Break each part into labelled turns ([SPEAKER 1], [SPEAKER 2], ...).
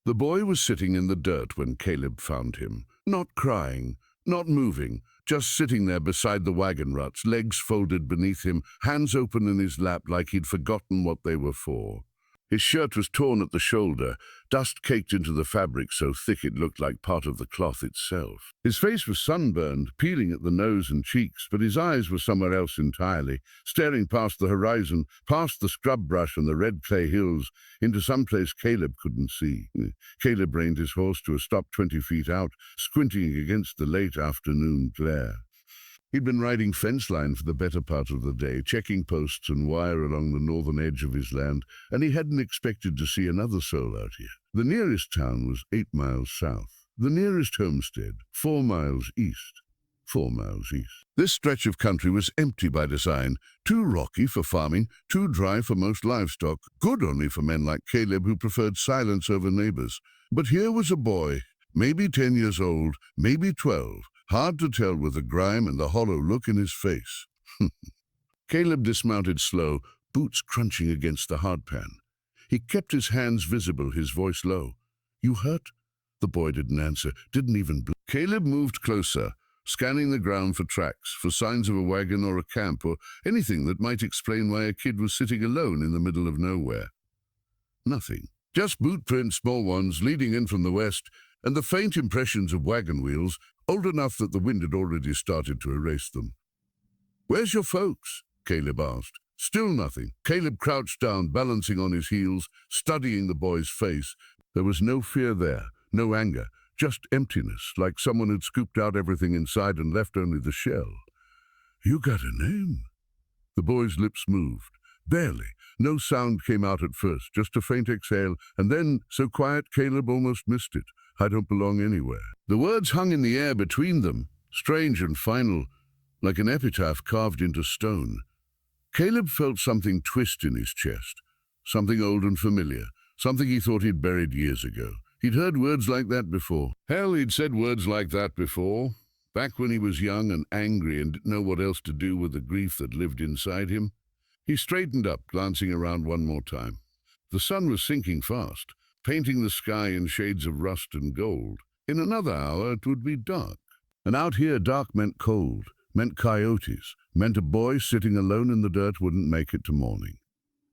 [SPEAKER 1] The boy was sitting in the dirt when Caleb found him, not crying, not moving, just sitting there beside the wagon ruts, legs folded beneath him, hands open in his lap like he'd forgotten what they were for. His shirt was torn at the shoulder, dust caked into the fabric so thick it looked like part of the cloth itself. His face was sunburned, peeling at the nose and cheeks, but his eyes were somewhere else entirely, staring past the horizon, past the scrub brush and the red clay hills, into some place Caleb couldn't see. Caleb reined his horse to a stop 20 feet out, squinting against the late afternoon glare. He'd been riding fence line for the better part of the day, checking posts and wire along the northern edge of his land, and he hadn't expected to see another soul out here. The nearest town was 8 miles south. The nearest homestead, 4 miles east. 4 miles east. This stretch of country was empty by design, too rocky for farming, too dry for most livestock, good only for men like Caleb who preferred silence over neighbors. But here was a boy, maybe 10 years old, maybe 12, hard to tell with the grime and the hollow look in his face. Caleb dismounted slow, boots crunching against the hardpan. He kept his hands visible, his voice low. "You hurt?" The boy didn't answer, didn't even blink. Caleb moved closer, scanning the ground for tracks, for signs of a wagon or a camp, or anything that might explain why a kid was sitting alone in the middle of nowhere. Nothing. Just boot prints, small ones, leading in from the west, and the faint impressions of wagon wheels, old enough that the wind had already started to erase them. "Where's your folks?" Caleb asked. Still nothing. Caleb crouched down, balancing on his heels, studying the boy's face. There was no fear there, no anger, just emptiness, like someone had scooped out everything inside and left only the shell. "You got a name?" The boy's lips moved. Barely. No sound came out at first, just a faint exhale, and then, so quiet Caleb almost missed it. "I don't belong anywhere." The words hung in the air between them, strange and final, like an epitaph carved into stone. Caleb felt something twist in his chest, something old and familiar, something he thought he'd buried years ago. He'd heard words like that before. Hell, he'd said words like that before, back when he was young and angry and didn't know what else to do with the grief that lived inside him. He straightened up, glancing around one more time. The sun was sinking fast, painting the sky in shades of rust and gold. In another hour, it would be dark. And out here, dark meant cold, meant coyotes, meant a boy sitting alone in the dirt wouldn't make it to morning.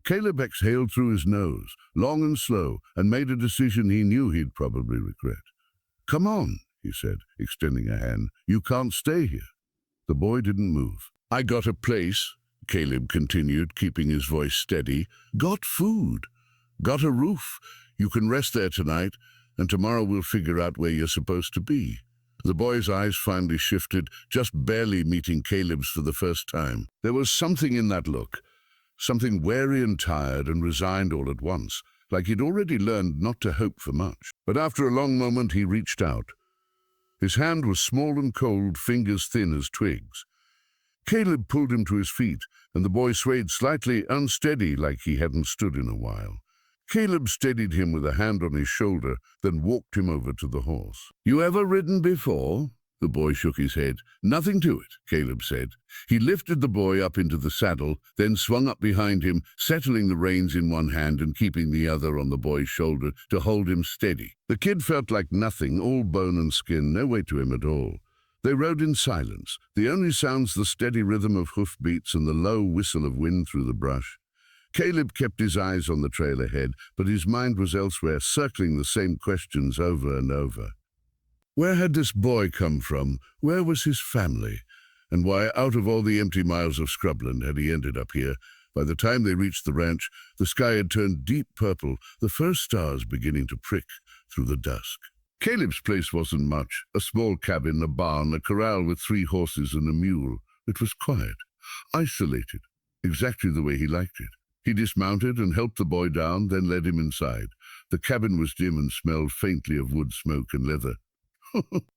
[SPEAKER 1] Caleb exhaled through his nose, long and slow, and made a decision he knew he'd probably regret. "Come on," he said, extending a hand. "You can't stay here." The boy didn't move. "I got a place," Caleb continued, keeping his voice steady. "Got food. Got a roof. You can rest there tonight, and tomorrow we'll figure out where you're supposed to be." The boy's eyes finally shifted, just barely meeting Caleb's for the first time. There was something in that look, something wary and tired and resigned all at once, like he'd already learned not to hope for much. But after a long moment, he reached out. His hand was small and cold, fingers thin as twigs. Caleb pulled him to his feet, and the boy swayed slightly, unsteady, like he hadn't stood in a while. Caleb steadied him with a hand on his shoulder, then walked him over to the horse. "You ever ridden before?" The boy shook his head. "Nothing to it," Caleb said. He lifted the boy up into the saddle, then swung up behind him, settling the reins in one hand and keeping the other on the boy's shoulder to hold him steady. The kid felt like nothing, all bone and skin, no weight to him at all. They rode in silence, the only sounds the steady rhythm of hoofbeats and the low whistle of wind through the brush. Caleb kept his eyes on the trail ahead, but his mind was elsewhere, circling the same questions over and over. Where had this boy come from? Where was his family? And why, out of all the empty miles of scrubland, had he ended up here? By the time they reached the ranch, the sky had turned deep purple, the first stars beginning to prick through the dusk. Caleb's place wasn't much, a small cabin, a barn, a corral with 3 horses and a mule. It was quiet, isolated, exactly the way he liked it. He dismounted and helped the boy down, then led him inside. The cabin was dim and smelled faintly of wood smoke and leather.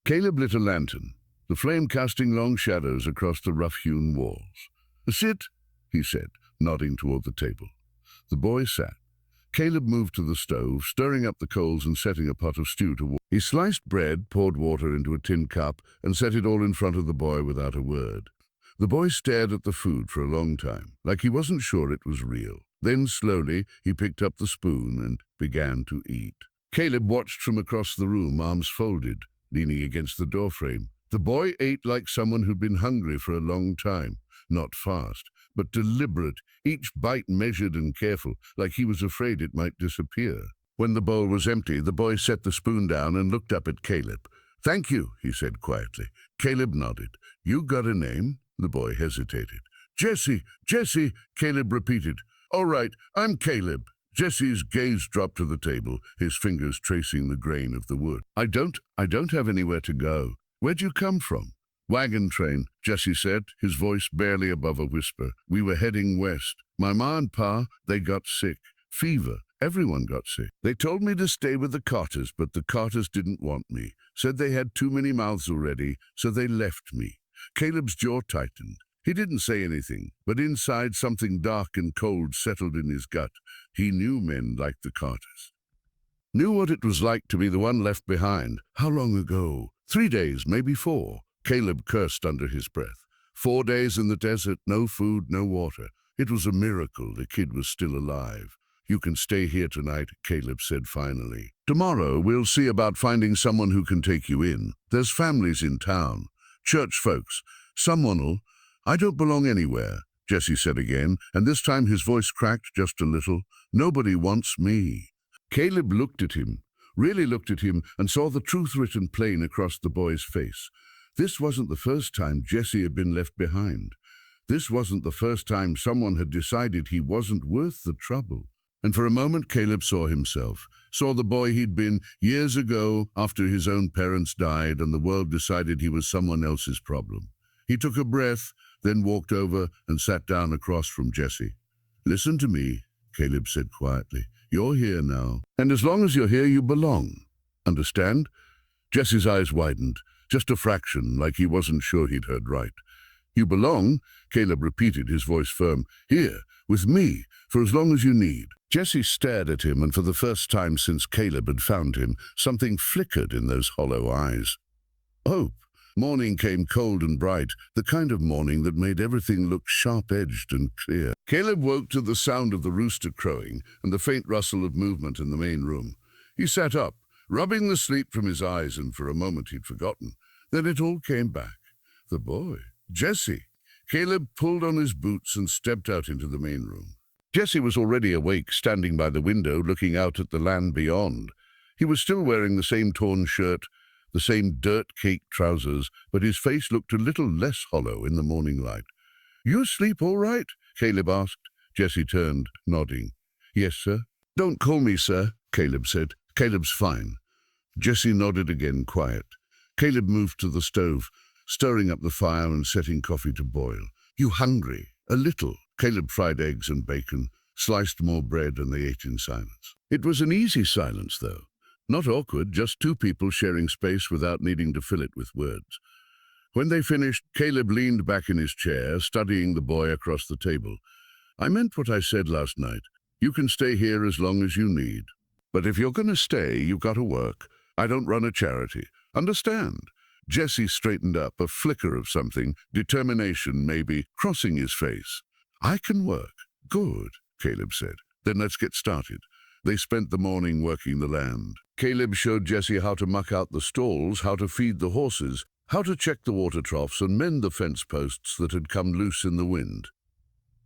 [SPEAKER 1] Caleb lit a lantern, the flame casting long shadows across the rough-hewn walls. "Sit," he said, nodding toward the table. The boy sat. Caleb moved to the stove, stirring up the coals and setting a pot of stew to warm. He sliced bread, poured water into a tin cup, and set it all in front of the boy without a word. The boy stared at the food for a long time, like he wasn't sure it was real. Then, slowly, he picked up the spoon and began to eat. Caleb watched from across the room, arms folded, leaning against the doorframe. The boy ate like someone who'd been hungry for a long time. Not fast, but deliberate, each bite measured and careful, like he was afraid it might disappear. When the bowl was empty, the boy set the spoon down and looked up at Caleb. "Thank you," he said quietly. Caleb nodded. "You got a name?" The boy hesitated. "Jesse, Jesse," Caleb repeated. "All right, I'm Caleb." Jesse's gaze dropped to the table, his fingers tracing the grain of the wood. I don't have anywhere to go. Where'd you come from?" "Wagon train," Jesse said, his voice barely above a whisper. "We were heading west. My ma and pa, they got sick. Fever. Everyone got sick. They told me to stay with the Carters, but the Carters didn't want me. Said they had too many mouths already, so they left me." Caleb's jaw tightened. He didn't say anything, but inside something dark and cold settled in his gut. He knew men like the Carters. Knew what it was like to be the one left behind. How long ago? 3 days, maybe 4. Caleb cursed under his breath. 4 days in the desert, no food, no water. It was a miracle the kid was still alive. "You can stay here tonight," Caleb said finally. "Tomorrow we'll see about finding someone who can take you in. There's families in town. Church folks. Someone'll—" "I don't belong anywhere," Jesse said again, and this time his voice cracked just a little. "Nobody wants me." Caleb looked at him, really looked at him, and saw the truth written plain across the boy's face. This wasn't the first time Jesse had been left behind. This wasn't the first time someone had decided he wasn't worth the trouble. And for a moment Caleb saw himself, saw the boy he'd been years ago after his own parents died and the world decided he was someone else's problem. He took a breath, then walked over and sat down across from Jesse. "Listen to me," Caleb said quietly. "You're here now, and as long as you're here, you belong. Understand?" Jesse's eyes widened, just a fraction, like he wasn't sure he'd heard right. "You belong," Caleb repeated, his voice firm. "Here, with me, for as long as you need." Jesse stared at him, and for the first time since Caleb had found him, something flickered in those hollow eyes. Hope. Morning came cold and bright, the kind of morning that made everything look sharp-edged and clear. Caleb woke to the sound of the rooster crowing and the faint rustle of movement in the main room. He sat up, rubbing the sleep from his eyes, and for a moment he'd forgotten. Then it all came back. The boy, Jesse. Caleb pulled on his boots and stepped out into the main room. Jesse was already awake, standing by the window, looking out at the land beyond. He was still wearing the same torn shirt, the same dirt-caked trousers, but his face looked a little less hollow in the morning light. "You sleep all right?" Caleb asked. Jesse turned, nodding. "Yes, sir." "Don't call me sir," Caleb said. "Caleb's fine." Jesse nodded again, quiet. Caleb moved to the stove, stirring up the fire and setting coffee to boil. "You hungry?" "A little." Caleb fried eggs and bacon, sliced more bread, and they ate in silence. It was an easy silence, though. Not awkward, just two people sharing space without needing to fill it with words. When they finished, Caleb leaned back in his chair, studying the boy across the table. "I meant what I said last night. You can stay here as long as you need. But if you're going to stay, you've got to work. I don't run a charity. Understand?" Jesse straightened up, a flicker of something, determination maybe, crossing his face. "I can work." "Good," Caleb said. "Then let's get started." They spent the morning working the land. Caleb showed Jesse how to muck out the stalls, how to feed the horses, how to check the water troughs and mend the fence posts that had come loose in the wind.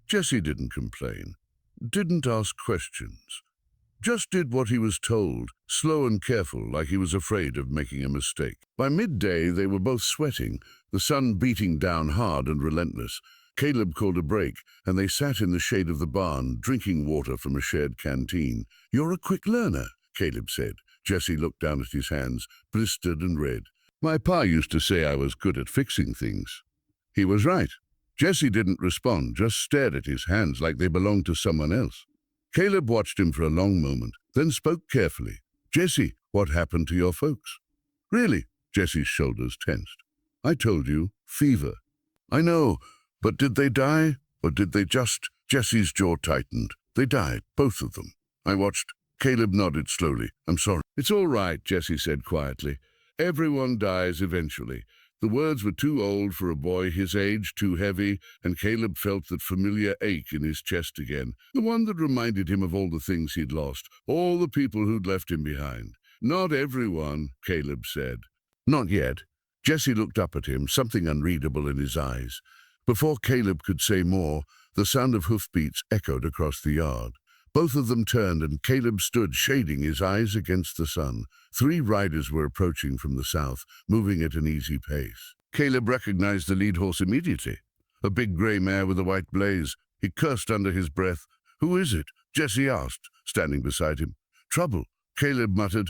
[SPEAKER 1] Jesse didn't complain, didn't ask questions. Just did what he was told, slow and careful, like he was afraid of making a mistake. By midday, they were both sweating, the sun beating down hard and relentless. Caleb called a break, and they sat in the shade of the barn, drinking water from a shared canteen. "You're a quick learner," Caleb said. Jesse looked down at his hands, blistered and red. "My pa used to say I was good at fixing things." He was right. Jesse didn't respond, just stared at his hands like they belonged to someone else. Caleb watched him for a long moment, then spoke carefully. "Jesse, what happened to your folks?" "Really?" Jesse's shoulders tensed. "I told you, fever." "I know, but did they die? Or did they just—" Jesse's jaw tightened. "They died, both of them." I watched. Caleb nodded slowly. "I'm sorry." "It's all right," Jesse said quietly. "Everyone dies eventually. The words were too old for a boy his age, too heavy, and Caleb felt that familiar ache in his chest again, the one that reminded him of all the things he'd lost, all the people who'd left him behind. Not everyone, Caleb said. Not yet. Jesse looked up at him, something unreadable in his eyes. Before Caleb could say more, the sound of hoofbeats echoed across the yard. Both of them turned, and Caleb stood, shading his eyes against the sun. 3 riders were approaching from the south, moving at an easy pace. Caleb recognized the lead horse immediately. A big grey mare with a white blaze. He cursed under his breath. "Who is it?" Jesse asked, standing beside him. "Trouble," Caleb muttered.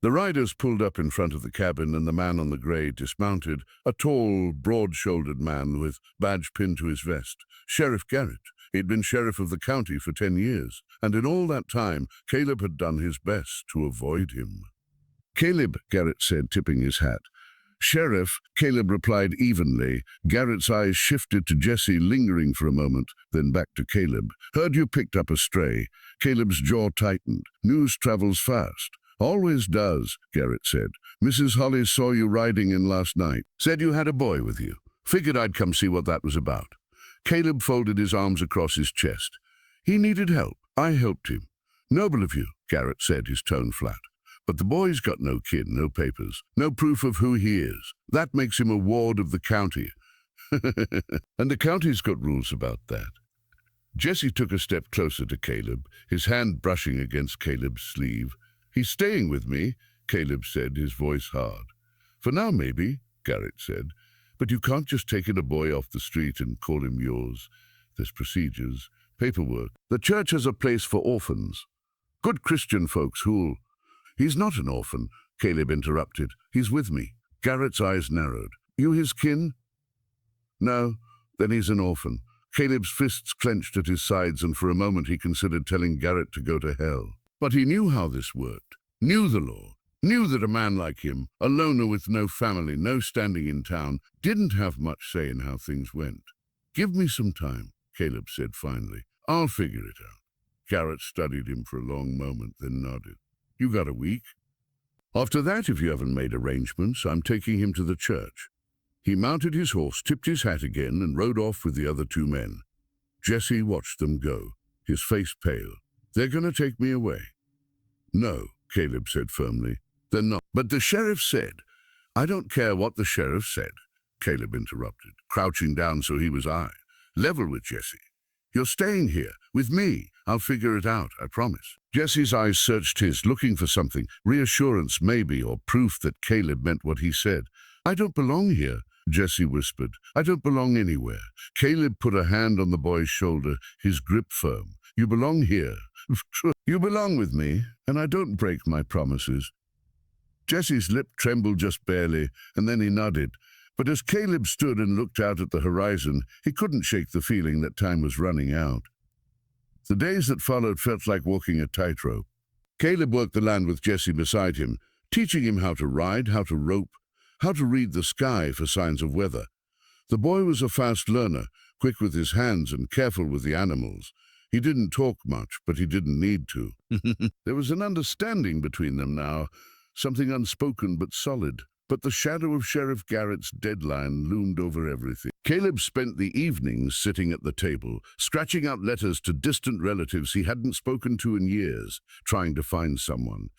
[SPEAKER 1] The riders pulled up in front of the cabin, and the man on the grey dismounted, a tall, broad-shouldered man with badge pinned to his vest. Sheriff Garrett. He'd been sheriff of the county for 10 years, and in all that time, Caleb had done his best to avoid him. "Caleb," Garrett said, tipping his hat. "Sheriff," Caleb replied evenly. Garrett's eyes shifted to Jesse, lingering for a moment, then back to Caleb. "Heard you picked up a stray." Caleb's jaw tightened. "News travels fast." "Always does," Garrett said. "Mrs. Holly saw you riding in last night. Said you had a boy with you. Figured I'd come see what that was about." Caleb folded his arms across his chest. "He needed help. I helped him." "Noble of you," Garrett said, his tone flat. "But the boy's got no kin, no papers, no proof of who he is. That makes him a ward of the county." "And the county's got rules about that." Jesse took a step closer to Caleb, his hand brushing against Caleb's sleeve. "He's staying with me," Caleb said, his voice hard. "For now, maybe," Garrett said. "But you can't just take in a boy off the street and call him yours. There's procedures, paperwork. The church has a place for orphans. Good Christian folks who'll—" "He's not an orphan," Caleb interrupted. "He's with me." Garrett's eyes narrowed. "You his kin?" "No, then he's an orphan." Caleb's fists clenched at his sides, and for a moment he considered telling Garrett to go to hell. But he knew how this worked, knew the law, knew that a man like him, a loner with no family, no standing in town, didn't have much say in how things went. "Give me some time," Caleb said finally. "I'll figure it out." Garrett studied him for a long moment, then nodded. "You got a week? After that, if you haven't made arrangements, I'm taking him to the church." He mounted his horse, tipped his hat again, and rode off with the other 2 men. Jesse watched them go, his face pale. "They're going to take me away." "No," Caleb said firmly. "They're not." "But the sheriff said—" "I don't care what the sheriff said," Caleb interrupted, crouching down so he was level with Jesse. "You're staying here, with me. I'll figure it out, I promise." Jesse's eyes searched his, looking for something, reassurance maybe, or proof that Caleb meant what he said. "I don't belong here," Jesse whispered. "I don't belong anywhere." Caleb put a hand on the boy's shoulder, his grip firm. "You belong here. You belong with me, and I don't break my promises." Jesse's lip trembled just barely, and then he nodded. But as Caleb stood and looked out at the horizon, he couldn't shake the feeling that time was running out. The days that followed felt like walking a tightrope. Caleb worked the land with Jesse beside him, teaching him how to ride, how to rope, how to read the sky for signs of weather. The boy was a fast learner, quick with his hands and careful with the animals. He didn't talk much, but he didn't need to. There was an understanding between them now, something unspoken but solid. But the shadow of Sheriff Garrett's deadline loomed over everything. Caleb spent the evenings sitting at the table, scratching out letters to distant relatives he hadn't spoken to in years, trying to find someone.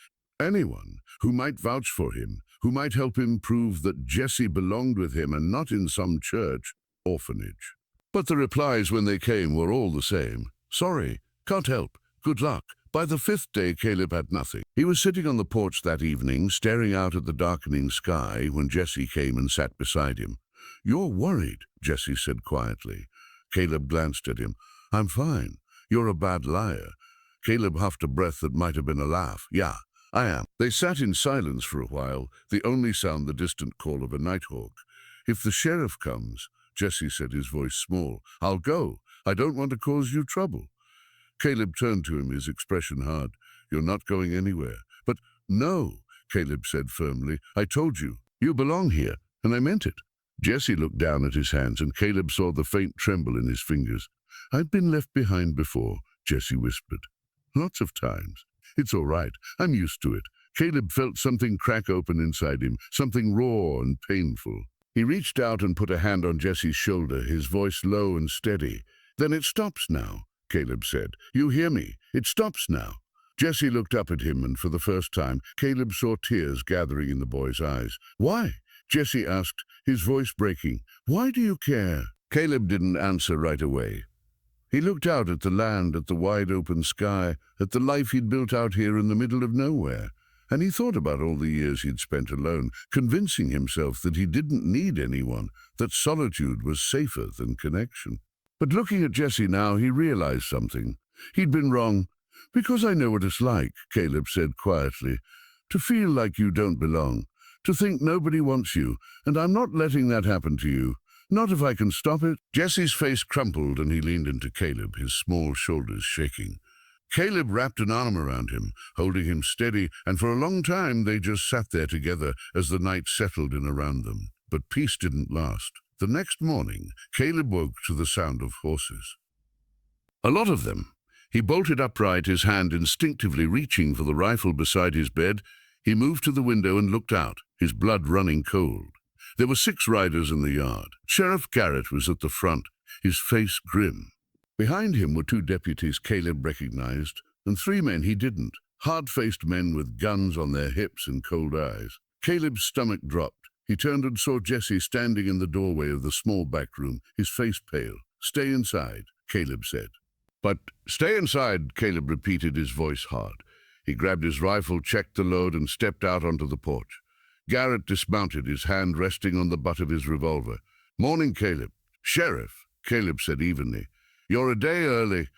[SPEAKER 1] Anyone who might vouch for him, who might help him prove that Jesse belonged with him and not in some church orphanage. But the replies when they came were all the same. "Sorry, can't help, good luck." By the 5th day, Caleb had nothing. He was sitting on the porch that evening, staring out at the darkening sky, when Jesse came and sat beside him. "You're worried," Jesse said quietly. Caleb glanced at him. "I'm fine. You're a bad liar." Caleb huffed a breath that might have been a laugh. "Yeah, I am." They sat in silence for a while, the only sound the distant call of a nighthawk. "If the sheriff comes," Jesse said, his voice small, "I'll go. I don't want to cause you trouble." Caleb turned to him, his expression hard. "You're not going anywhere." "But no," Caleb said firmly. "I told you. You belong here, and I meant it." Jesse looked down at his hands, and Caleb saw the faint tremble in his fingers. "I've been left behind before," Jesse whispered. "Lots of times. It's all right. I'm used to it." Caleb felt something crack open inside him, something raw and painful. He reached out and put a hand on Jesse's shoulder, his voice low and steady. "Then it stops now," Caleb said. "You hear me? It stops now." Jesse looked up at him, and for the first time, Caleb saw tears gathering in the boy's eyes. "Why?" Jesse asked, his voice breaking. "Why do you care?" Caleb didn't answer right away. He looked out at the land, at the wide open sky, at the life he'd built out here in the middle of nowhere. And he thought about all the years he'd spent alone, convincing himself that he didn't need anyone, that solitude was safer than connection. But looking at Jesse now, he realized something. He'd been wrong. "Because I know what it's like," Caleb said quietly, "to feel like you don't belong, to think nobody wants you, and I'm not letting that happen to you. Not if I can stop it." Jesse's face crumpled and he leaned into Caleb, his small shoulders shaking. Caleb wrapped an arm around him, holding him steady, and for a long time they just sat there together as the night settled in around them. But peace didn't last. The next morning, Caleb woke to the sound of horses. A lot of them. He bolted upright, his hand instinctively reaching for the rifle beside his bed. He moved to the window and looked out, his blood running cold. There were 6 riders in the yard. Sheriff Garrett was at the front, his face grim. Behind him were 2 deputies Caleb recognized, and 3 men he didn't, hard-faced men with guns on their hips and cold eyes. Caleb's stomach dropped. He turned and saw Jesse standing in the doorway of the small back room, his face pale. "Stay inside," Caleb said. "But stay inside," Caleb repeated, his voice hard. He grabbed his rifle, checked the load, and stepped out onto the porch. Garrett dismounted, his hand resting on the butt of his revolver. "Morning, Caleb." "Sheriff," Caleb said evenly. "You're a day early."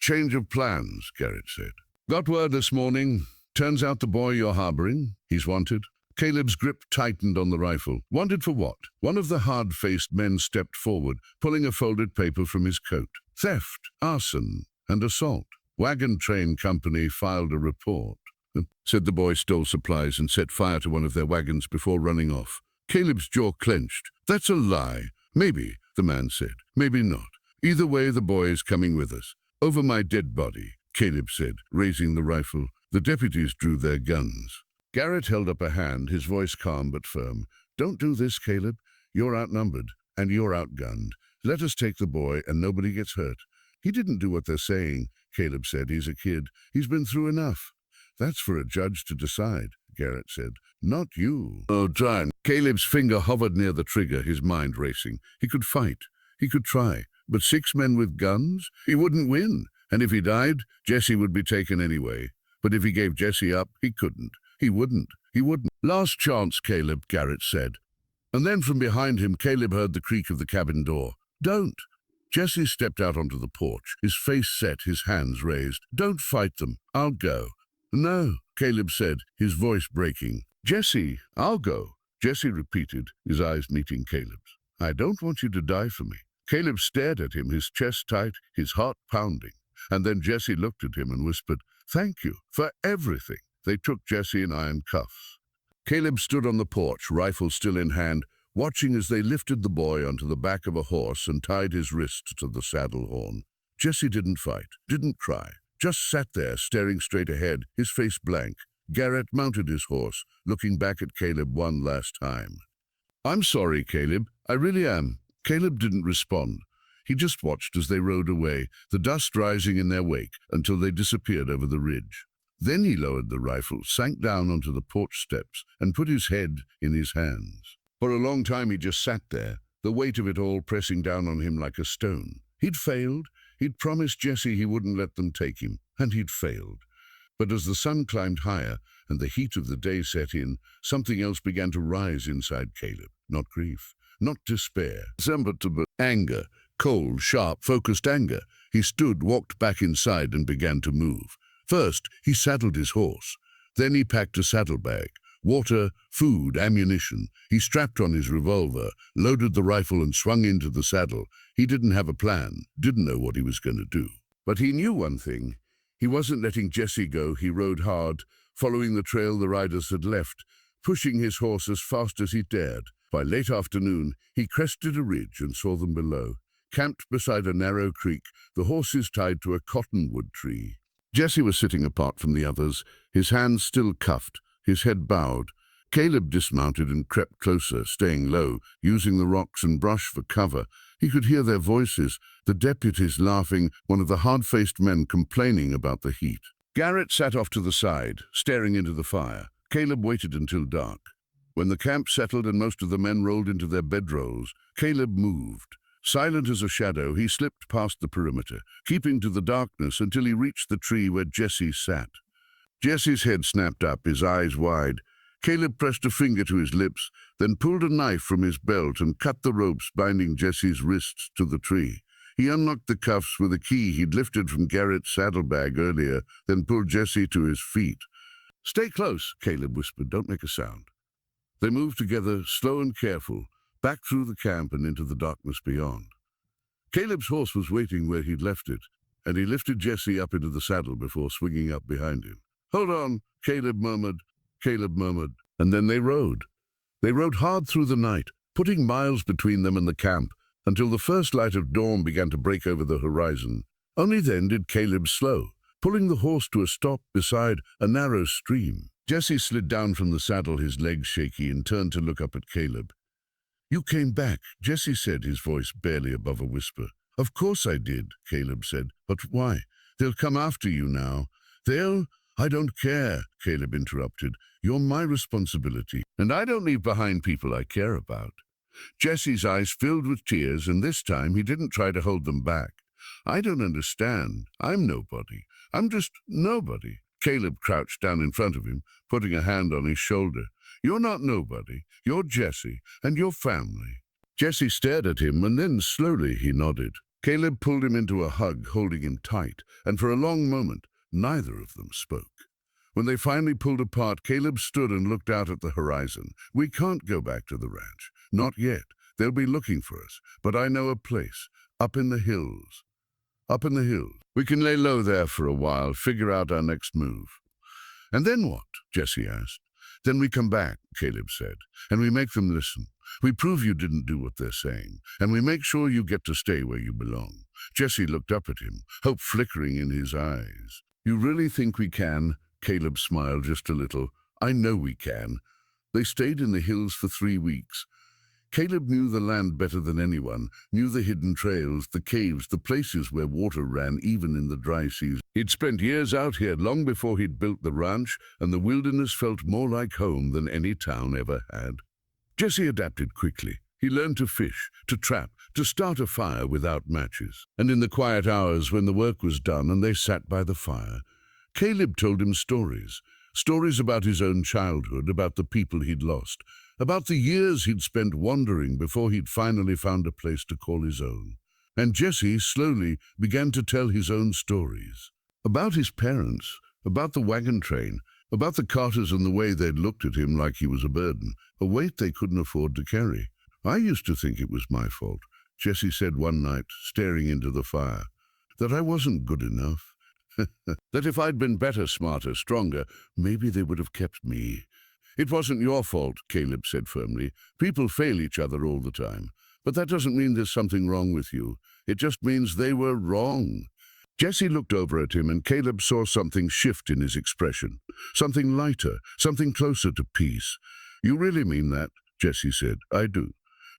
[SPEAKER 1] "Change of plans," Garrett said. "Got word this morning. Turns out the boy you're harboring, he's wanted." Caleb's grip tightened on the rifle. "Wanted for what?" One of the hard-faced men stepped forward, pulling a folded paper from his coat. "Theft, arson, and assault. Wagon train company filed a report." Said the boy stole supplies and set fire to one of their wagons before running off. Caleb's jaw clenched. "That's a lie." "Maybe," the man said. "Maybe not. Either way, the boy is coming with us." "Over my dead body," Caleb said, raising the rifle. The deputies drew their guns. Garrett held up a hand, his voice calm but firm. "Don't do this, Caleb. You're outnumbered, and you're outgunned. Let us take the boy, and nobody gets hurt." "He didn't do what they're saying," Caleb said. "He's a kid. He's been through enough." "That's for a judge to decide," Garrett said. "Not you." "Oh, darn." Caleb's finger hovered near the trigger, his mind racing. He could fight. He could try. But 6 men with guns? He wouldn't win. And if he died, Jesse would be taken anyway. But if he gave Jesse up, he couldn't. He wouldn't. He wouldn't. "Last chance, Caleb," Garrett said. And then from behind him, Caleb heard the creak of the cabin door. "Don't." Jesse stepped out onto the porch, his face set, his hands raised. "Don't fight them. I'll go." "No," Caleb said, his voice breaking. "Jesse, I'll go." Jesse repeated, his eyes meeting Caleb's. "I don't want you to die for me." Caleb stared at him, his chest tight, his heart pounding. And then Jesse looked at him and whispered, "Thank you for everything." They took Jesse in iron cuffs. Caleb stood on the porch, rifle still in hand, watching as they lifted the boy onto the back of a horse and tied his wrist to the saddle horn. Jesse didn't fight, didn't cry, just sat there staring straight ahead, his face blank. Garrett mounted his horse, looking back at Caleb one last time. "I'm sorry, Caleb. I really am." Caleb didn't respond. He just watched as they rode away, the dust rising in their wake until they disappeared over the ridge. Then he lowered the rifle, sank down onto the porch steps, and put his head in his hands. For a long time he just sat there, the weight of it all pressing down on him like a stone. He'd failed. He'd promised Jesse he wouldn't let them take him, and he'd failed. But as the sun climbed higher and the heat of the day set in, something else began to rise inside Caleb. Not grief, not despair, but anger. Cold, sharp, focused anger. He stood, walked back inside, and began to move. First, he saddled his horse. Then he packed a saddlebag. Water, food, ammunition. He strapped on his revolver, loaded the rifle, and swung into the saddle. He didn't have a plan, didn't know what he was going to do. But he knew one thing. He wasn't letting Jesse go. He rode hard, following the trail the riders had left, pushing his horse as fast as he dared. By late afternoon, he crested a ridge and saw them below. Camped beside a narrow creek, the horses tied to a cottonwood tree. Jesse was sitting apart from the others, his hands still cuffed, his head bowed. Caleb dismounted and crept closer, staying low, using the rocks and brush for cover. He could hear their voices, the deputies laughing, one of the hard-faced men complaining about the heat. Garrett sat off to the side, staring into the fire. Caleb waited until dark. When the camp settled and most of the men rolled into their bedrolls, Caleb moved. Silent as a shadow, he slipped past the perimeter, keeping to the darkness until he reached the tree where Jesse sat. Jesse's head snapped up, his eyes wide. Caleb pressed a finger to his lips, then pulled a knife from his belt and cut the ropes binding Jesse's wrists to the tree. He unlocked the cuffs with a key he'd lifted from Garrett's saddlebag earlier, then pulled Jesse to his feet. "Stay close," Caleb whispered. "Don't make a sound." They moved together, slow and careful, back through the camp and into the darkness beyond. Caleb's horse was waiting where he'd left it, and he lifted Jesse up into the saddle before swinging up behind him. "Hold on," Caleb murmured, and then they rode. They rode hard through the night, putting miles between them and the camp, until the first light of dawn began to break over the horizon. Only then did Caleb slow, pulling the horse to a stop beside a narrow stream. Jesse slid down from the saddle, his legs shaky, and turned to look up at Caleb. "You came back," Jesse said, his voice barely above a whisper. "Of course I did," Caleb said. "But why? They'll come after you now." "I don't care," Caleb interrupted. "You're my responsibility, and I don't leave behind people I care about." Jesse's eyes filled with tears, and this time he didn't try to hold them back. "I don't understand. I'm nobody. I'm just nobody." Caleb crouched down in front of him, putting a hand on his shoulder. "You're not nobody. You're Jesse, and your family." Jesse stared at him, and then slowly he nodded. Caleb pulled him into a hug, holding him tight, and for a long moment, neither of them spoke. When they finally pulled apart, Caleb stood and looked out at the horizon. "We can't go back to the ranch. Not yet. They'll be looking for us. But I know a place. Up in the hills. Up in the hills. We can lay low there for a while, figure out our next move." "And then what?" Jesse asked. "Then we come back," Caleb said, "and we make them listen. We prove you didn't do what they're saying, and we make sure you get to stay where you belong." Jesse looked up at him, hope flickering in his eyes. "You really think we can?" Caleb smiled just a little. "I know we can." They stayed in the hills for 3 weeks. Caleb knew the land better than anyone, knew the hidden trails, the caves, the places where water ran even in the dry season. He'd spent years out here long before he'd built the ranch, and the wilderness felt more like home than any town ever had. Jesse adapted quickly. He learned to fish, to trap, to start a fire without matches. And in the quiet hours when the work was done and they sat by the fire, Caleb told him stories. Stories about his own childhood, about the people he'd lost, about the years he'd spent wandering before he'd finally found a place to call his own. And Jesse slowly began to tell his own stories. About his parents, about the wagon train, about the Carters and the way they'd looked at him like he was a burden, a weight they couldn't afford to carry. "I used to think it was my fault," Jesse said one night, staring into the fire, "that I wasn't good enough. That if I'd been better, smarter, stronger, maybe they would have kept me." "It wasn't your fault," Caleb said firmly. "People fail each other all the time. But that doesn't mean there's something wrong with you. It just means they were wrong." Jesse looked over at him, and Caleb saw something shift in his expression. Something lighter, something closer to peace. "You really mean that?" Jesse said. "I do."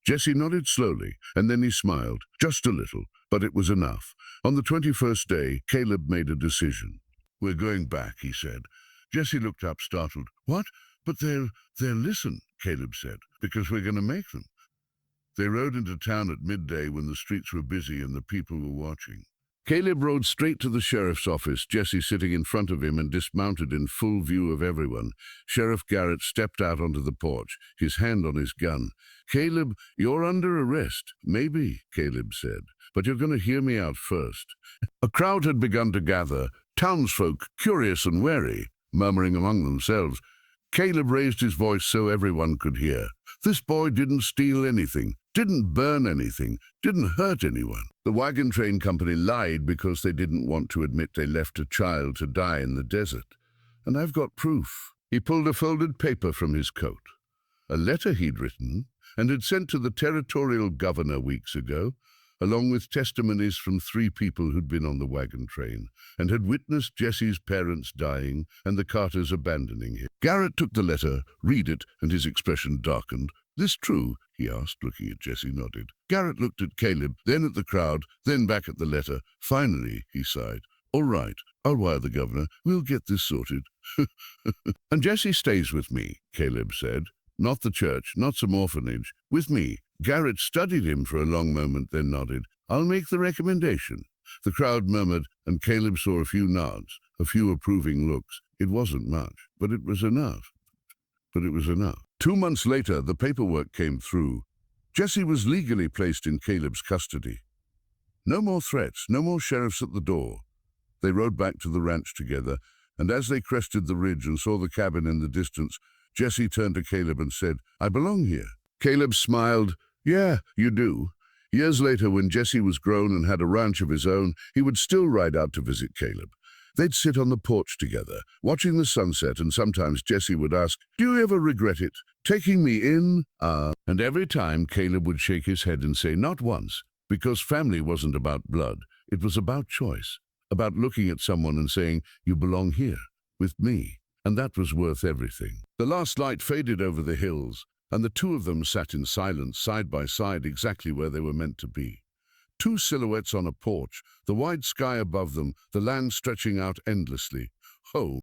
[SPEAKER 1] Jesse nodded slowly, and then he smiled, just a little, but it was enough. On the 21st day, Caleb made a decision. "We're going back," he said. Jesse looked up, startled. "What? But they'll listen," Caleb said, "because we're going to make them." They rode into town at midday when the streets were busy and the people were watching. Caleb rode straight to the sheriff's office, Jesse sitting in front of him and dismounted in full view of everyone. Sheriff Garrett stepped out onto the porch, his hand on his gun. "Caleb, you're under arrest." "Maybe," Caleb said, "but you're going to hear me out first." A crowd had begun to gather, townsfolk curious and wary, murmuring among themselves. Caleb raised his voice so everyone could hear. "This boy didn't steal anything, didn't burn anything, didn't hurt anyone. The wagon train company lied because they didn't want to admit they left a child to die in the desert. And I've got proof." He pulled a folded paper from his coat. A letter he'd written and had sent to the territorial governor weeks ago. along with testimonies from 3 people who'd been on the wagon train and had witnessed Jesse's parents dying and the Carters abandoning him. Garrett took the letter, read it, and his expression darkened. "This true?" he asked, looking at Jesse. Nodded. Garrett looked at Caleb, then at the crowd, then back at the letter. "Finally," he sighed. "All right, I'll wire the governor. We'll get this sorted." "And Jesse stays with me," Caleb said. "Not the church, not some orphanage. With me." Garrett studied him for a long moment, then nodded. "I'll make the recommendation." The crowd murmured, and Caleb saw a few nods, a few approving looks. It wasn't much, but it was enough. 2 months later, the paperwork came through. Jesse was legally placed in Caleb's custody. No more threats, no more sheriffs at the door. They rode back to the ranch together, and as they crested the ridge and saw the cabin in the distance, Jesse turned to Caleb and said, "I belong here." Caleb smiled. "Yeah, you do." Years later, when Jesse was grown and had a ranch of his own, he would still ride out to visit Caleb. They'd sit on the porch together, watching the sunset, and sometimes Jesse would ask, "Do you ever regret it? Taking me in?" And every time Caleb would shake his head and say, "Not once," because family wasn't about blood. It was about choice, about looking at someone and saying, "You belong here, with me." And that was worth everything. The last light faded over the hills, and the 2 of them sat in silence, side by side, exactly where they were meant to be. 2 silhouettes on a porch, the wide sky above them, the land stretching out endlessly. "Oh,"